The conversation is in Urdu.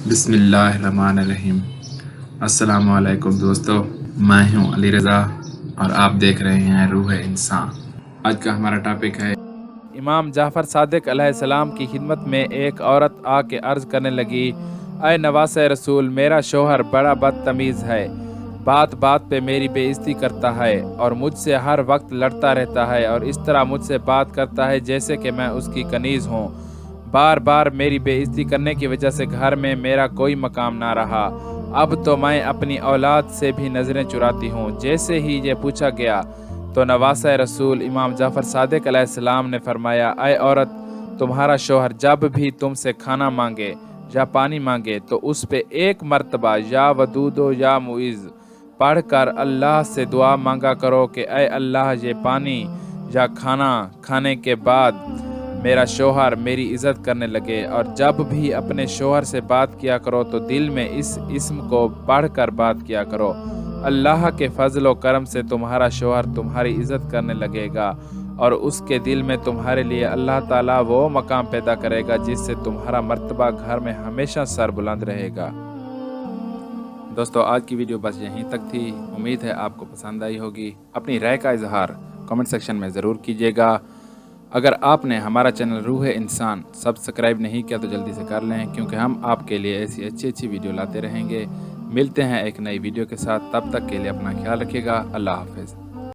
بسم اللہ الرحمن الرحیم۔ السلام علیکم دوستو، میں ہوں علی رضا اور آپ دیکھ رہے ہیں روح انسان۔ آج کا ہمارا ٹاپک ہے امام جعفر صادق علیہ السلام کی خدمت میں ایک عورت آ کے عرض کرنے لگی، اے نواسہ رسول، میرا شوہر بڑا بدتمیز ہے، بات بات پہ میری بے عزتی کرتا ہے اور مجھ سے ہر وقت لڑتا رہتا ہے اور اس طرح مجھ سے بات کرتا ہے جیسے کہ میں اس کی کنیز ہوں۔ بار بار میری بے عزتی کرنے کی وجہ سے گھر میں میرا کوئی مقام نہ رہا۔ اب تو میں اپنی اولاد سے بھی نظریں چراتی ہوں۔ جیسے ہی یہ پوچھا گیا تو نواسہ رسول امام جعفر صادق علیہ السلام نے فرمایا، اے عورت، تمہارا شوہر جب بھی تم سے کھانا مانگے یا پانی مانگے تو اس پہ ایک مرتبہ یا ودود و یا معیذ پڑھ کر اللہ سے دعا مانگا کرو کہ اے اللہ، یہ پانی یا کھانا کھانے کے بعد میرا شوہر میری عزت کرنے لگے، اور جب بھی اپنے شوہر سے بات کیا کرو تو دل میں اس اسم کو پڑھ کر بات کیا کرو۔ اللہ کے فضل و کرم سے تمہارا شوہر تمہاری عزت کرنے لگے گا اور اس کے دل میں تمہارے لیے اللہ تعالیٰ وہ مقام پیدا کرے گا جس سے تمہارا مرتبہ گھر میں ہمیشہ سر بلند رہے گا۔ دوستو، آج کی ویڈیو بس یہیں تک تھی۔ امید ہے آپ کو پسند آئی ہوگی۔ اپنی رائے کا اظہار کمنٹ سیکشن میں ضرور کیجیے گا۔ اگر آپ نے ہمارا چینل روح انسان سبسکرائب نہیں کیا تو جلدی سے کر لیں، کیونکہ ہم آپ کے لیے ایسی اچھی ویڈیو لاتے رہیں گے۔ ملتے ہیں ایک نئی ویڈیو کے ساتھ، تب تک کے لیے اپنا خیال رکھیے گا۔ اللہ حافظ۔